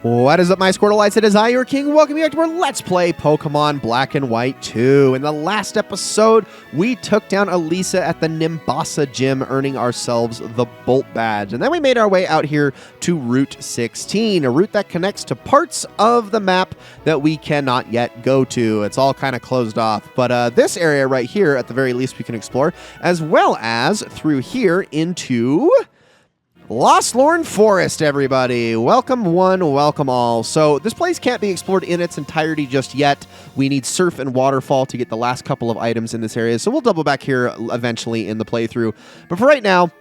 What is up, my Squirtleites? It is I, your king. Welcome back to our Let's Play Pokemon Black and White 2. In the last episode, we took down Elisa at the Nimbasa gym, earning ourselves the Bolt badge. And then we made our way out here to Route 16, a route that connects to parts of the map that we cannot yet go to. It's all kind of closed off. But this area right here, at the very least, we can explore, as well as through here into Lostlorn Forest, everybody. Welcome one, welcome all. So this place can't be explored in its entirety just yet. We need Surf and Waterfall to get the last couple of items in this area, so we'll double back here eventually in the playthrough. But for right now,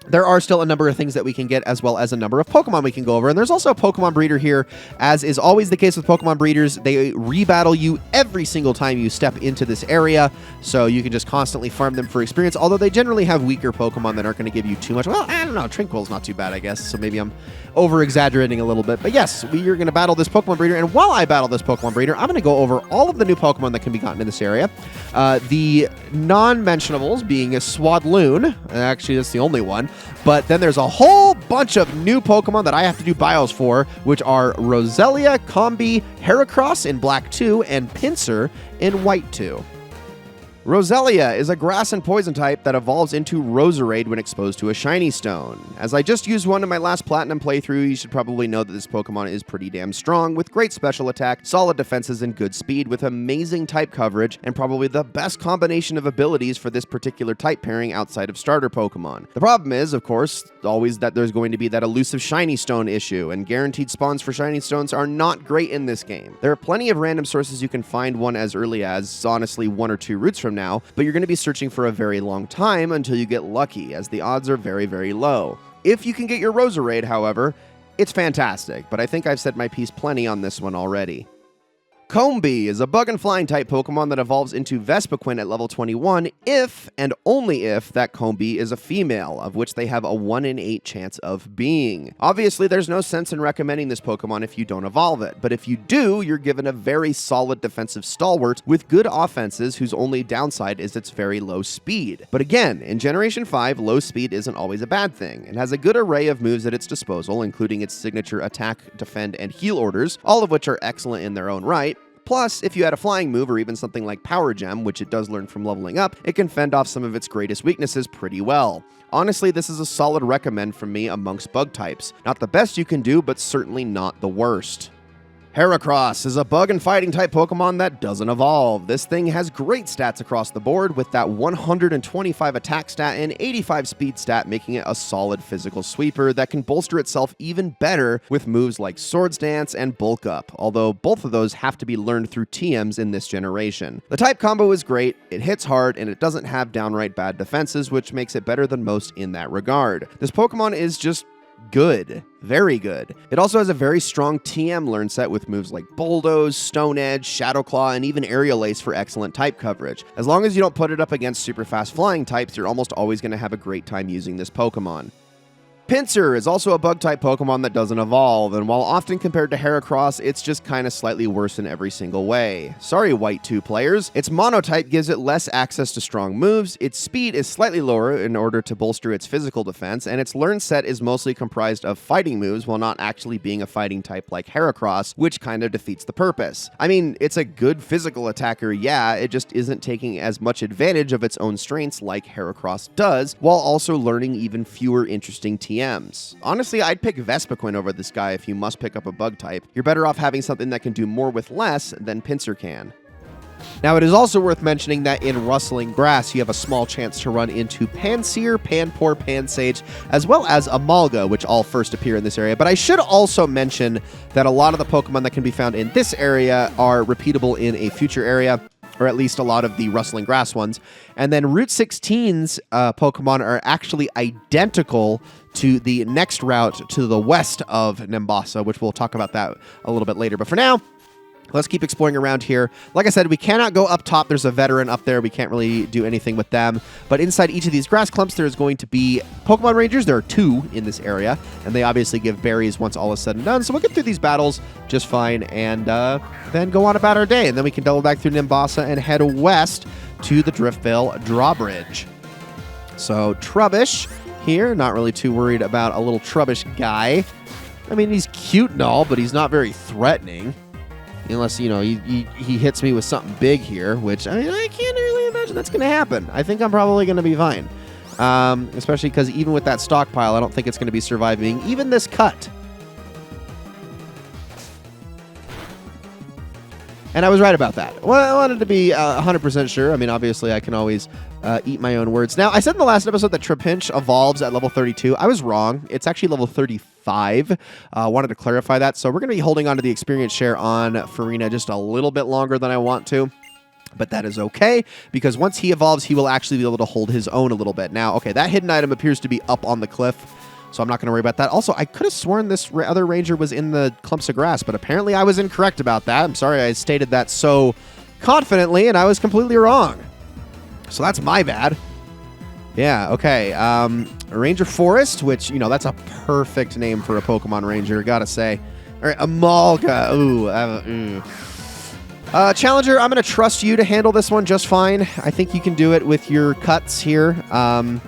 there are still a number of things that we can get, as well as a number of Pokemon we can go over. And there's also a Pokemon breeder here. As is always the case with Pokemon breeders, they rebattle you every single time you step into this area. So you can just constantly farm them for experience, although they generally have weaker Pokemon that aren't going to give you too much. Well, I don't know. Tranquil's not too bad, I guess. So maybe I'm over-exaggerating a little bit. But yes, we are going to battle this Pokemon breeder. And while I battle this Pokemon breeder, I'm going to go over all of the new Pokemon that can be gotten in this area. The non-mentionables being a Swadloon. Actually, that's the only one. But then there's a whole bunch of new Pokemon that I have to do bios for, which are Roselia, Combi, Heracross in Black 2, and Pinsir in White 2. Roselia is a grass and poison type that evolves into Roserade when exposed to a shiny stone. As I just used one in my last Platinum playthrough, you should probably know that this Pokemon is pretty damn strong, with great special attack, solid defenses, and good speed, with amazing type coverage, and probably the best combination of abilities for this particular type pairing outside of starter Pokemon. The problem is, of course, always that there's going to be that elusive shiny stone issue, and guaranteed spawns for shiny stones are not great in this game. There are plenty of random sources you can find one as early as, honestly, 1 or 2 routes from now, but you're going to be searching for a very long time until you get lucky, as the odds are very, very low. If you can get your Roserade, however, it's fantastic, but I think I've said my piece plenty on this one already. Combi is a bug and flying type Pokemon that evolves into Vespiquen at level 21 if, and only if, that Combi is a female, of which they have a 1 in 8 chance of being. Obviously, there's no sense in recommending this Pokemon if you don't evolve it, but if you do, you're given a very solid defensive stalwart with good offenses whose only downside is its very low speed. But again, in Generation 5, low speed isn't always a bad thing. It has a good array of moves at its disposal, including its signature attack, defend, and heal orders, all of which are excellent in their own right. Plus, if you had a flying move or even something like Power Gem, which it does learn from leveling up, it can fend off some of its greatest weaknesses pretty well. Honestly, this is a solid recommend from me amongst bug types. Not the best you can do, but certainly not the worst. Heracross is a bug and fighting type Pokemon that doesn't evolve. This thing has great stats across the board, with that 125 attack stat and 85 speed stat making it a solid physical sweeper that can bolster itself even better with moves like Swords Dance and Bulk Up, although both of those have to be learned through TMs in this generation. The type combo is great, it hits hard, and it doesn't have downright bad defenses, which makes it better than most in that regard. This Pokemon is just good. Very good. It also has a very strong TM learn set with moves like Bulldoze, Stone Edge, Shadow Claw, and even Aerial Ace for excellent type coverage. As long as you don't put it up against super fast flying types, you're almost always going to have a great time using this Pokemon. Pinsir is also a bug-type Pokemon that doesn't evolve, and while often compared to Heracross, it's just kind of slightly worse in every single way. Sorry, White 2 players. Its monotype gives it less access to strong moves, its speed is slightly lower in order to bolster its physical defense, and its learn set is mostly comprised of fighting moves while not actually being a fighting type like Heracross, which kind of defeats the purpose. I mean, it's a good physical attacker, yeah, it just isn't taking as much advantage of its own strengths like Heracross does, while also learning even fewer interesting TMs. Honestly, I'd pick Vespiquen over this guy if you must pick up a bug type. You're better off having something that can do more with less than Pinsir can. Now, it is also worth mentioning that in Rustling Grass, you have a small chance to run into Pansear, Panpour, Pansage, as well as Amalga, which all first appear in this area. But I should also mention that a lot of the Pokemon that can be found in this area are repeatable in a future area, or at least a lot of the Rustling Grass ones. And then Route 16's Pokemon are actually identical to the next route to the west of Nimbasa, which we'll talk about that a little bit later. But for now, let's keep exploring around here. Like I said, we cannot go up top. There's a veteran up there. We can't really do anything with them. But inside each of these grass clumps, there's going to be Pokemon Rangers. There are 2 in this area, and they obviously give berries once all is said and done. So we'll get through these battles just fine, and then go on about our day. And then we can double back through Nimbasa and head west to the Driftveil Drawbridge. So Trubbish here, not really too worried about a little Trubbish guy. I mean, he's cute and all, but he's not very threatening. Unless, you know, he hits me with something big here, which I mean, I can't really imagine that's going to happen. I think I'm probably going to be fine. Especially because even with that stockpile, I don't think it's going to be surviving even this cut. And I was right about that. Well, I wanted to be 100% sure. I mean, obviously, I can always eat my own words. Now, I said in the last episode that Trapinch evolves at level 32. I was wrong. It's actually level 35. Wanted to clarify that. So we're going to be holding on to the experience share on Farina just a little bit longer than I want to. But that is okay, because once he evolves, he will actually be able to hold his own a little bit. Now, okay, that hidden item appears to be up on the cliff, so I'm not going to worry about that. Also, I could have sworn this other ranger was in the clumps of grass, but apparently I was incorrect about that. I'm sorry I stated that so confidently, and I was completely wrong. So that's my bad. Yeah, okay. Ranger Forest, which, you know, that's a perfect name for a Pokemon Ranger, gotta say. All right, Amalga. Ooh. Challenger, I'm going to trust you to handle this one just fine. I think you can do it with your cuts here. Oh,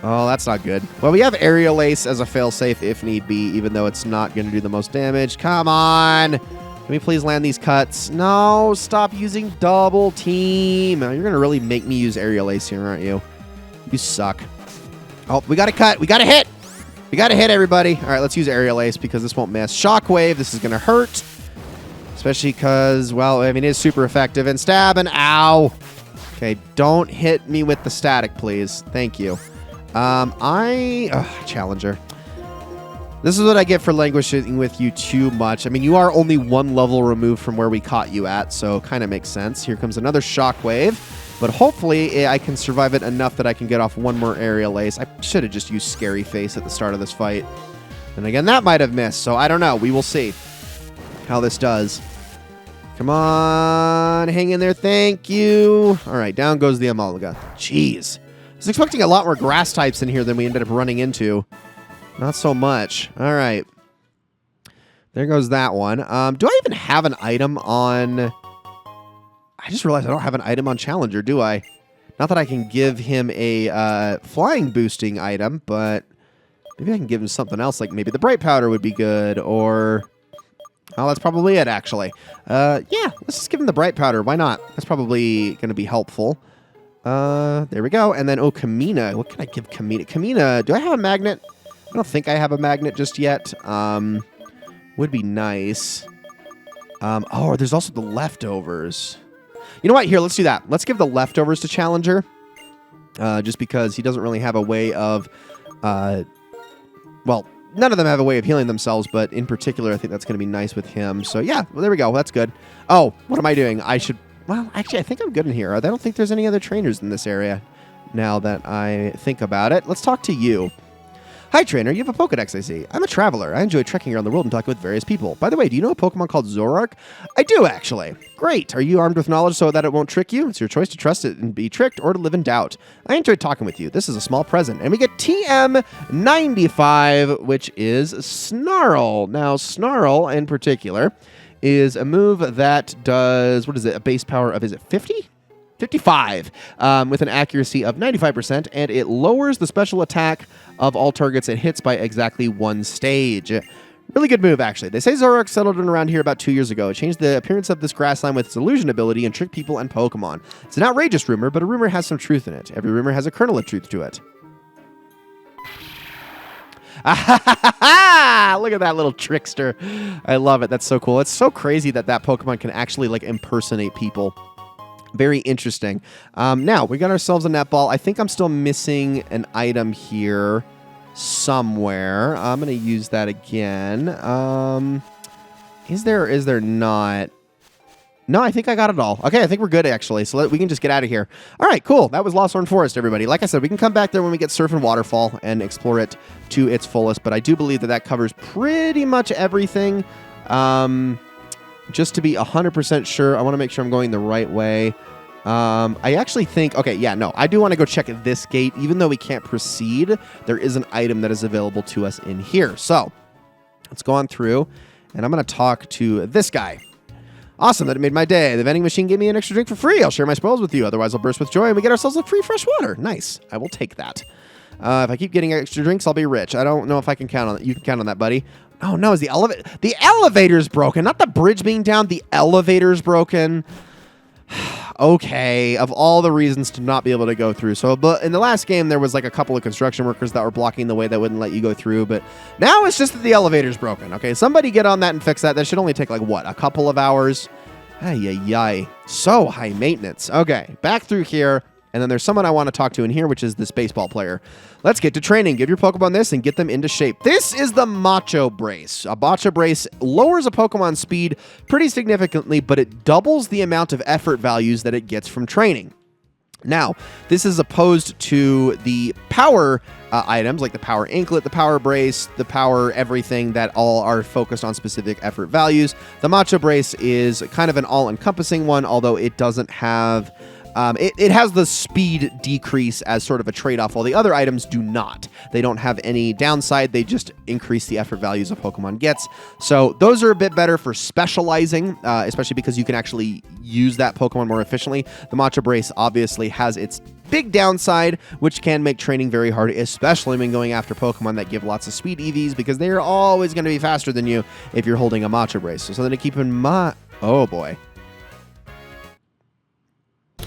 that's not good. Well, we have Aerial Ace as a failsafe if need be, even though it's not going to do the most damage. Come on. Can we please land these cuts? No, stop using double team. You're going to really make me use Aerial Ace here, aren't you? You suck. Oh, we got to cut. We got to hit. We got to hit, everybody. All right, let's use Aerial Ace because this won't miss. Shockwave. This is going to hurt. Especially because, well, I mean, it is super effective. And stab and ow. Okay, don't hit me with the static, please. Thank you. Challenger. This is what I get for languishing with you too much. I mean, you are only one level removed from where we caught you at, so kind of makes sense. Here comes another Shockwave, but hopefully I can survive it enough that I can get off one more Aerial Ace. I should have just used Scary Face at the start of this fight. And again, that might have missed, so I don't know. We will see how this does. Come on, hang in there, thank you. All right, down goes the Amalga. Jeez. I was expecting a lot more grass types in here than we ended up running into. Not so much. All right. There goes that one. Do I even have an item on... I just realized I don't have an item on Challenger, do I? Not that I can give him a flying boosting item, but maybe I can give him something else, like maybe the Bright Powder would be good, or... Oh, that's probably it, actually. Yeah, let's just give him the Bright Powder. Why not? That's probably going to be helpful. There we go. And then, oh, Kamina. What can I give Kamina? Kamina, do I have a magnet? I don't think I have a magnet just yet. Would be nice. Oh, there's also the leftovers. You know what? Here, let's do that. Let's give the leftovers to Challenger. Just because he doesn't really have a way of... well... None of them have a way of healing themselves, but in particular, I think that's going to be nice with him. So, yeah, well, there we go. That's good. Oh, what am I doing? I should... Well, actually, I think I'm good in here. I don't think there's any other trainers in this area now that I think about it. Let's talk to you. Hi, trainer. You have a Pokedex, I see. I'm a traveler. I enjoy trekking around the world and talking with various people. By the way, do you know a Pokemon called Zoroark? I do, actually. Great. Are you armed with knowledge so that it won't trick you? It's your choice to trust it and be tricked or to live in doubt. I enjoyed talking with you. This is a small present. And we get TM95, which is Snarl. Now, Snarl, in particular, is a move that does, what is it, a base power of, is it 50? 55, with an accuracy of 95%, and it lowers the special attack of all targets it hits by exactly one stage. Really good move, actually. They say Zoroark settled in around here about 2 years ago. It changed the appearance of this grassland with its illusion ability and tricked people and Pokemon. It's an outrageous rumor, but a rumor has some truth in it. Every rumor has a kernel of truth to it. Look at that little trickster. I love it. That's so cool. It's so crazy that that Pokemon can actually, like, impersonate people. Very interesting. Now, we got ourselves a netball. I think I'm still missing an item here somewhere. I'm going to use that again. Is there or is there not? No, I think I got it all. Okay, I think we're good, actually. So we can just get out of here. All right, cool. That was Lostlorn Forest, everybody. Like I said, we can come back there when we get Surf and Waterfall and explore it to its fullest. But I do believe that that covers pretty much everything. Just to be 100% sure, I want to make sure I'm going the right way. I actually think... Okay, yeah, no. I do want to go check this gate. Even though we can't proceed, there is an item that is available to us in here. So, let's go on through. And I'm going to talk to this guy. Awesome, that made my day. The vending machine gave me an extra drink for free. I'll share my spoils with you. Otherwise, I'll burst with joy and we get ourselves a free fresh water. Nice. I will take that. If I keep getting extra drinks, I'll be rich. I don't know if I can count on that. You can count on that, buddy. Oh no, is the elevator's broken, not the bridge being down, the elevator's broken. Okay, of all the reasons to not be able to go through. So, but in the last game, there was like a couple of construction workers that were blocking the way that wouldn't let you go through. But now it's just that the elevator's broken. Okay, somebody get on that and fix that. That should only take like, what, a couple of hours? Ay. So high maintenance. Okay, back through here. And then there's someone I want to talk to in here, which is this baseball player. Let's get to training. Give your Pokemon this and get them into shape. This is the Macho Brace. A Macho Brace lowers a Pokemon's speed pretty significantly, but it doubles the amount of effort values that it gets from training. Now, this is opposed to the power items, like the Power Anklet, the Power Brace, the Power everything that all are focused on specific effort values. The Macho Brace is kind of an all-encompassing one, although it doesn't have... It has the speed decrease as sort of a trade-off, while the other items do not. They don't have any downside. They just increase the effort values a Pokemon gets. So those are a bit better for specializing, especially because you can actually use that Pokemon more efficiently. The Macho Brace obviously has its big downside, which can make training very hard, especially when going after Pokemon that give lots of speed EVs, because they are always going to be faster than you if you're holding a Macho Brace. So something to keep in mind. Oh, boy.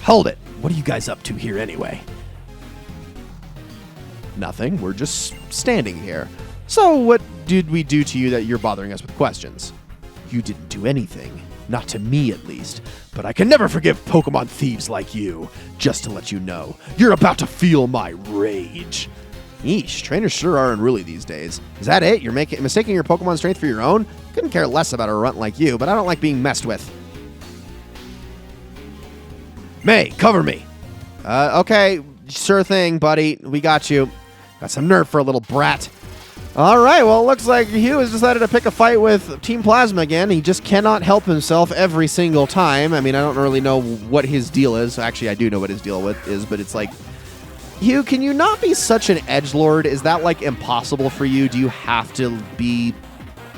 Hold it. What are you guys up to here anyway? Nothing. We're just standing here. So what did we do to you that you're bothering us with questions? You didn't do anything. Not to me, at least. But I can never forgive Pokemon thieves like you. Just to let you know, you're about to feel my rage. Yeesh, trainers sure are unruly these days. Is that it? You're mistaking your Pokemon strength for your own? Couldn't care less about a runt like you, but I don't like being messed with. May, cover me. Okay, sure thing, buddy. We got you. Got some nerve for a little brat. All right, well, it looks like Hugh has decided to pick a fight with Team Plasma again. He just cannot help himself every single time. I mean, I don't really know what his deal is. Actually, I do know what his deal is, but it's like, Hugh, can you not be such an edgelord? Is that, like, impossible for you? Do you have to be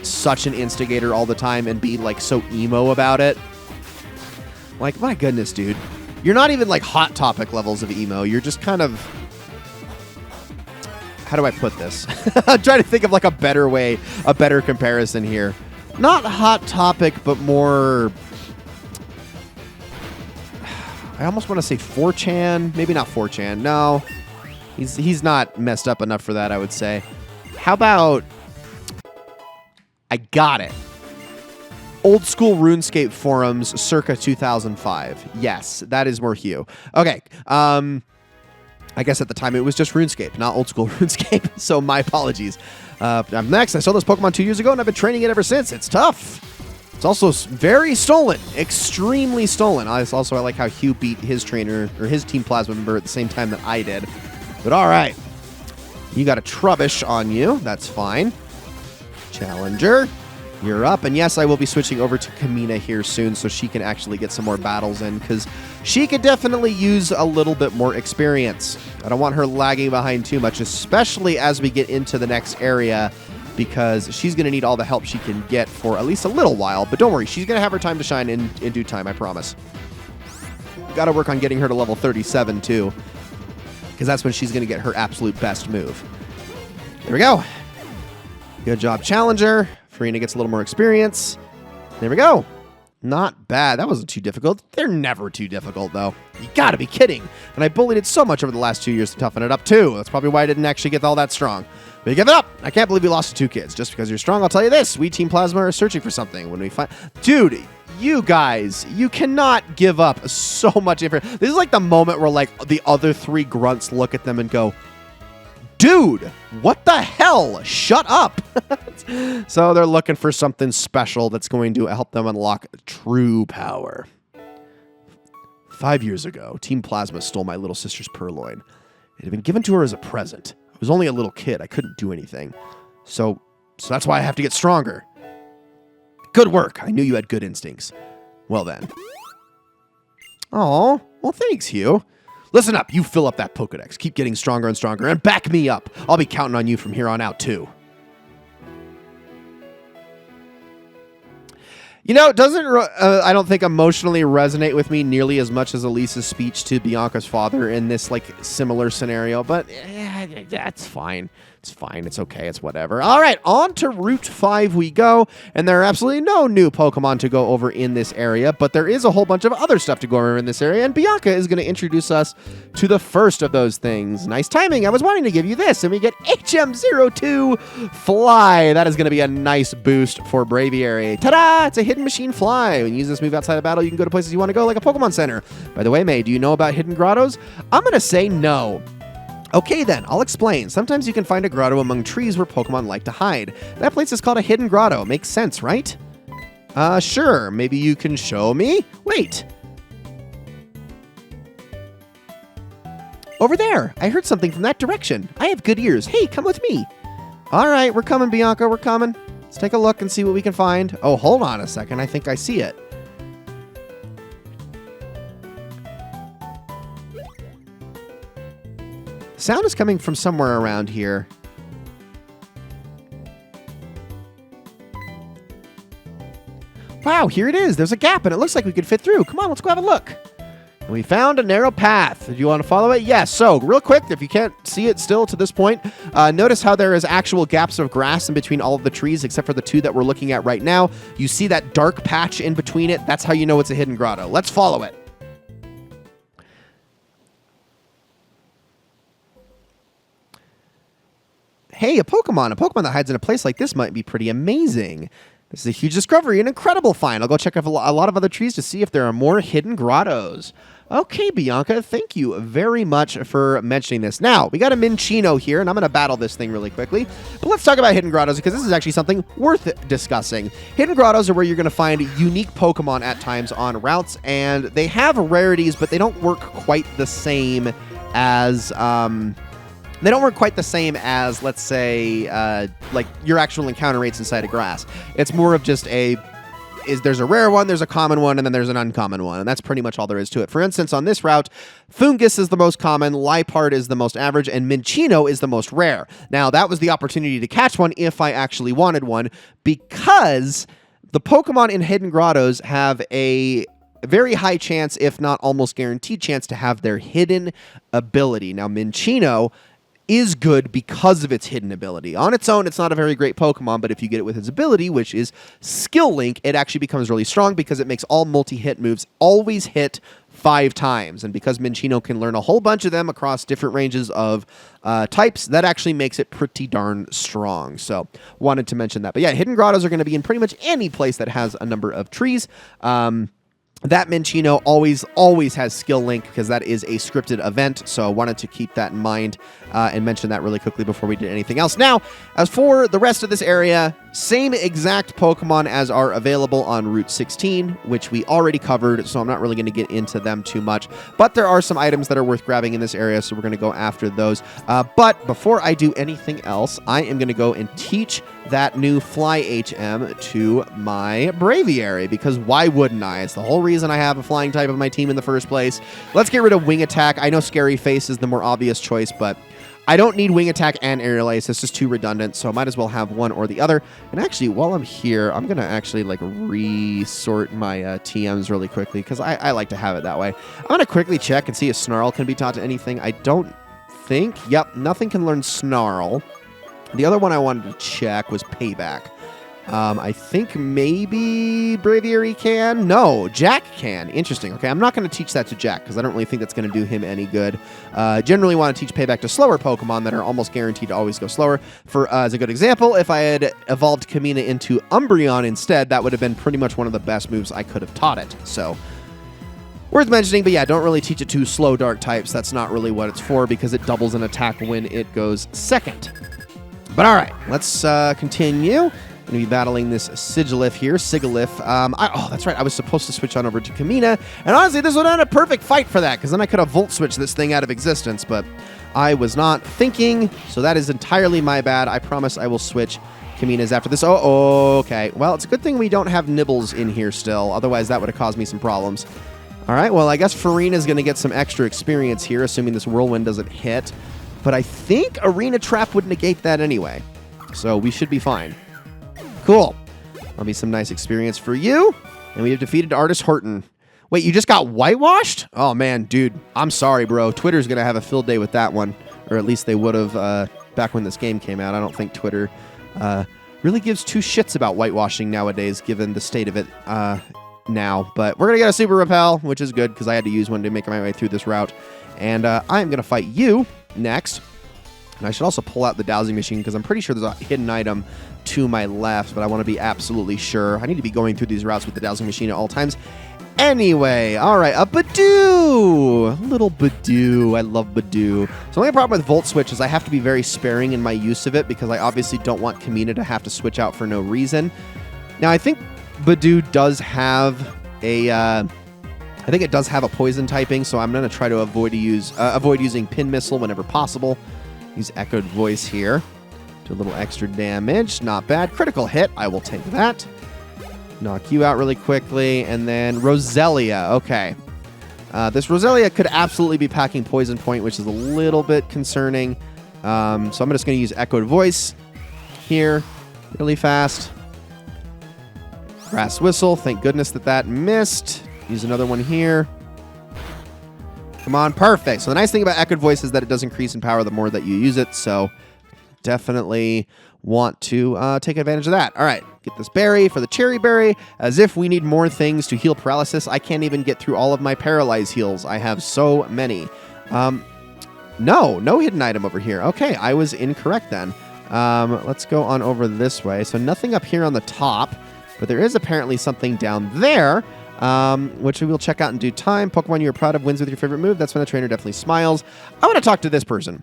such an instigator all the time and be, like, so emo about it? Like, my goodness, dude. You're not even like Hot Topic levels of emo. You're just kind of... How do I put this? I'm trying to think of like a better way, a better comparison here. Not Hot Topic, but more... I almost want to say 4chan. Maybe not 4chan. No. He's not messed up enough for that, I would say. How about... I got it. Old school RuneScape forums circa 2005. Yes, that is more Hugh. Okay. I guess at the time it was just RuneScape, not old school RuneScape. So my apologies. I'm next. I saw this Pokemon 2 years ago and I've been training it ever since. It's tough. It's also very stolen. Extremely stolen. I like how Hugh beat his trainer or his Team Plasma member at the same time that I did. But all right. You got a Trubbish on you. That's fine. Challenger. You're up, and yes, I will be switching over to Kamina here soon so she can actually get some more battles in, because she could definitely use a little bit more experience. I don't want her lagging behind too much, especially as we get into the next area, because she's going to need all the help she can get for at least a little while, but don't worry, she's going to have her time to shine in due time, I promise. Got to work on getting her to level 37, too, because that's when she's going to get her absolute best move. There we go. Good job, Challenger. Farina gets a little more experience. There we go. Not bad. That wasn't too difficult. They're never too difficult, though. You gotta be kidding. And I bullied it so much over the last 2 years to toughen it up, too. That's probably why I didn't actually get all that strong. But you give it up. I can't believe you lost to 2 kids. Just because you're strong, I'll tell you this. We Team Plasma are searching for something. When we find... Dude, you guys, you cannot give up so much information. This is like the moment where, like, the other 3 grunts look at them and go, dude, what the hell? Shut up. So they're looking for something special that's going to help them unlock true power. 5 years ago, Team Plasma stole my little sister's Purloin. It had been given to her as a present. I was only a little kid. I couldn't do anything. So that's why I have to get stronger. Good work. I knew you had good instincts. Well then. Aw, well thanks, Hugh. Listen up, you fill up that Pokedex. Keep getting stronger and stronger, and back me up. I'll be counting on you from here on out, too. You know, it doesn't, I don't think, emotionally resonate with me nearly as much as Elise's speech to Bianca's father in this, like, similar scenario, but that's fine. It's fine. It's okay. It's whatever. All right, on to Route 5 we go. And there are absolutely no new Pokemon to go over in this area, but there is a whole bunch of other stuff to go over in this area, and Bianca is going to introduce us to the first of those things. Nice timing. I was wanting to give you this, and we get HM02 Fly. That is going to be a nice boost for Braviary. Ta-da! It's a Hidden Machine Fly. When you use this move outside of battle, you can go to places you want to go, like a Pokemon Center. By the way, May, do you know about Hidden Grottos? I'm going to say no. Okay then, I'll explain. Sometimes you can find a grotto among trees where Pokemon like to hide. That place is called a hidden grotto. Makes sense, right? Sure. Maybe you can show me? Wait. Over there. I heard something from that direction. I have good ears. Hey, come with me. All right, we're coming, Bianca. We're coming. Let's take a look and see what we can find. Oh, hold on a second. I think I see it. Sound is coming from somewhere around here. Wow, here it is. There's a gap, and it looks like we could fit through. Come on, let's go have a look. And we found a narrow path. Do you want to follow it? Yes. So, real quick, if you can't see it still to this point, notice how there is actual gaps of grass in between all of the trees, except for the two that we're looking at right now. You see that dark patch in between it? That's how you know it's a hidden grotto. Let's follow it. Hey, a Pokemon. A Pokemon that hides in a place like this might be pretty amazing. This is a huge discovery, an incredible find. I'll go check out a lot of other trees to see if there are more hidden grottos. Okay, Bianca, thank you very much for mentioning this. Now, we got a Minccino here, and I'm going to battle this thing really quickly. But let's talk about hidden grottos, because this is actually something worth discussing. Hidden grottos are where you're going to find unique Pokemon at times on routes, and they have rarities, but they don't work quite the same as... They don't work quite the same as, let's say, like your actual encounter rates inside of grass. It's more of just there's a rare one, there's a common one, and then there's an uncommon one. And that's pretty much all there is to it. For instance, on this route, Fungus is the most common, Liepard is the most average, and Minccino is the most rare. Now, that was the opportunity to catch one if I actually wanted one, because the Pokemon in Hidden Grottos have a very high chance, if not almost guaranteed chance, to have their hidden ability. Now, Minccino is good because of its hidden ability. On its own, it's not a very great Pokemon, but if you get it with its ability, which is Skill Link, it actually becomes really strong because it makes all multi-hit moves always hit 5 times. And because Minccino can learn a whole bunch of them across different ranges of types, that actually makes it pretty darn strong. So, wanted to mention that. But yeah, Hidden Grottos are going to be in pretty much any place that has a number of trees. That Minccino always has Skill Link because that is a scripted event, so I wanted to keep that in mind and mention that really quickly before we did anything else. Now, as for the rest of this area, same exact Pokemon as are available on Route 16, which we already covered, so I'm not really going to get into them too much. But there are some items that are worth grabbing in this area, so we're going to go after those. But before I do anything else, I am going to go and teach that new Fly HM to my Braviary, because why wouldn't I? It's the whole reason I have a flying type of my team in the first place. Let's get rid of Wing Attack. I know Scary Face is the more obvious choice, but I don't need Wing Attack and Aerial Ace. It's just too redundant, so I might as well have one or the other. And actually, while I'm here, I'm going to actually resort my TMs really quickly, because I like to have it that way. I'm going to quickly check and see if Snarl can be taught to anything. I don't think. Yep, nothing can learn Snarl. The other one I wanted to check was Payback. I think maybe Braviary can. No, Jack can. Interesting. Okay, I'm not going to teach that to Jack because I don't really think that's going to do him any good. Generally want to teach Payback to slower Pokemon that are almost guaranteed to always go slower. For as a good example, if I had evolved Kamina into Umbreon instead, that would have been pretty much one of the best moves I could have taught it. So, worth mentioning, but yeah, don't really teach it to slow dark types. That's not really what it's for because it doubles an attack when it goes second. But all right, let's continue. I'm going to be battling this Sigilyph here. Oh, that's right. I was supposed to switch on over to Kamina. And honestly, this would have been a perfect fight for that, because then I could have Volt Switched this thing out of existence. But I was not thinking, so that is entirely my bad. I promise I will switch Kamina's after this. Oh, okay. Well, it's a good thing we don't have Nibbles in here still. Otherwise, that would have caused me some problems. All right, well, I guess Farina's going to get some extra experience here, assuming this Whirlwind doesn't hit. But I think Arena Trap would negate that anyway. So we should be fine. Cool. That'll be some nice experience for you. And we have defeated Artist Horton. Wait, you just got whitewashed? Oh, man, dude. I'm sorry, bro. Twitter's going to have a field day with that one. Or at least they would have back when this game came out. I don't think Twitter really gives two shits about whitewashing nowadays, given the state of it now. But we're going to get a Super Repel, which is good because I had to use one to make my way through this route. And I'm going to fight you next. And I should also pull out the dowsing machine because I'm pretty sure there's a hidden item to my left, but I want to be absolutely sure. I need to be going through these routes with the dowsing machine at all times. Anyway, all right, a Badoo! Little Badoo. I love Badoo. So the only problem with Volt Switch is I have to be very sparing in my use of it because I obviously don't want Kamina to have to switch out for no reason. Now, I think Badoo does have a... I think it does have a poison typing, so I'm going to try to avoid using Pin Missile whenever possible. Use Echoed Voice here. Do a little extra damage. Not bad. Critical hit. I will take that. Knock you out really quickly. And then Roselia. Okay. This Roselia could absolutely be packing Poison Point, which is a little bit concerning. So I'm just going to use Echoed Voice here really fast. Grass Whistle. Thank goodness that missed. Use another one here. Come on, perfect. So the nice thing about Echoed Voice is that it does increase in power the more that you use it, so definitely want to take advantage of that. All right, get this berry for the Cherry Berry. As if we need more things to heal paralysis. I can't even get through all of my Paralyze heals. I have so many. No hidden item over here. Okay, I was incorrect then. Let's go on over this way. So nothing up here on the top, but there is apparently something down there. Which we will check out in due time. Pokemon you are proud of wins with your favorite move. That's when a trainer definitely smiles. I want to talk to this person.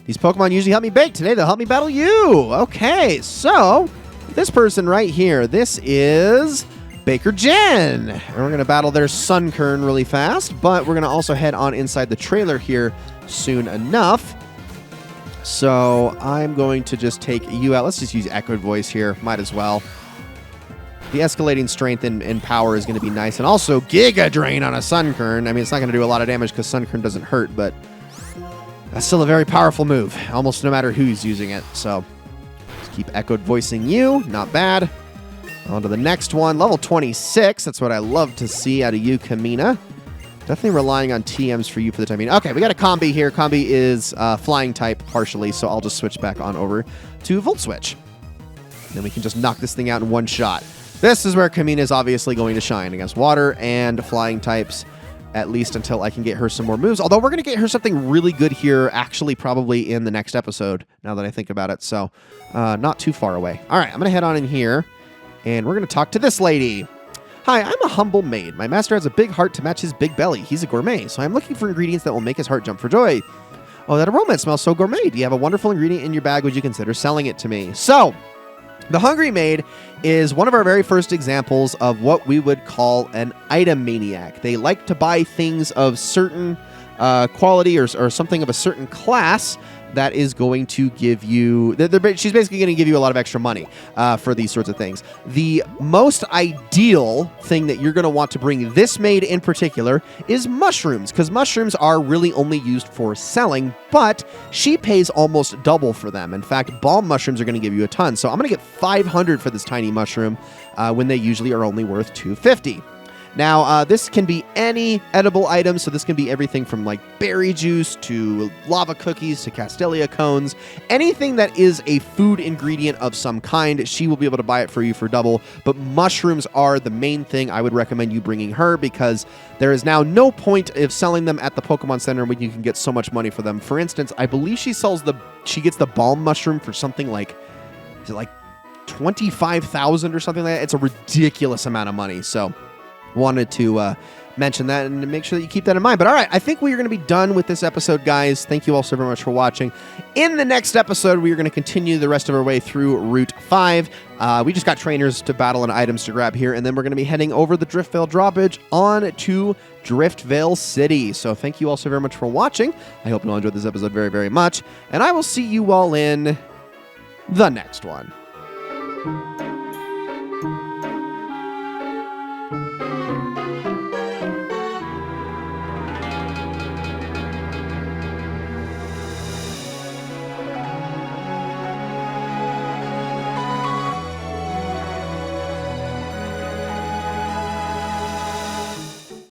These Pokemon usually help me bake. Today they'll help me battle you. Okay, so this person right here, this is Baker Jen. And we're going to battle their Sunkern really fast, but we're going to also head on inside the trailer here soon enough. So I'm going to just take you out. Let's just use Echoed Voice here. Might as well. The escalating strength and power is going to be nice. And also Giga Drain on a Sunkern. I mean, it's not going to do a lot of damage because Sunkern doesn't hurt, but that's still a very powerful move, almost no matter who's using it. So just keep Echoed Voicing you. Not bad. On to the next one. Level 26. That's what I love to see out of you, Kamina. Definitely relying on TMs for you for the time being. Okay, we got a Combi here. Combi is flying type partially, so I'll just switch back on over to Volt Switch. Then we can just knock this thing out in one shot. This is where Kamina is obviously going to shine against water and flying types, at least until I can get her some more moves. Although we're going to get her something really good here, actually probably in the next episode, now that I think about it. So not too far away. All right, I'm going to head on in here, and we're going to talk to this lady. Hi, I'm a humble maid. My master has a big heart to match his big belly. He's a gourmet, so I'm looking for ingredients that will make his heart jump for joy. Oh, that aroma smells so gourmet. Do you have a wonderful ingredient in your bag? Would you consider selling it to me? So, the Hungry Maid is one of our very first examples of what we would call an item maniac. They like to buy things of certain quality or something of a certain class that is going to give you... she's basically going to give you a lot of extra money for these sorts of things. The most ideal thing that you're going to want to bring this maid in particular is mushrooms, because mushrooms are really only used for selling, but she pays almost double for them. In fact, balm mushrooms are going to give you a ton. So I'm going to get 500 for this tiny mushroom when they usually are only worth 250. Now, this can be any edible item, so this can be everything from like berry juice to lava cookies to Castelia cones. Anything that is a food ingredient of some kind, she will be able to buy it for you for double. But mushrooms are the main thing I would recommend you bringing her, because there is now no point of selling them at the Pokemon Center when you can get so much money for them. For instance, I believe she gets the balm mushroom for something like, is it like 25,000 or something like that? It's a ridiculous amount of money, so... wanted to mention that and make sure that you keep that in mind. But all right, I think we are going to be done with this episode, guys. Thank you all so very much for watching. In the next episode, we are going to continue the rest of our way through Route 5. We just got trainers to battle and items to grab here, and then we're going to be heading over the Driftveil drawbridge on to Driftveil City. So thank you all so very much for watching. I hope you all enjoyed this episode very, very much, and I will see you all in the next one.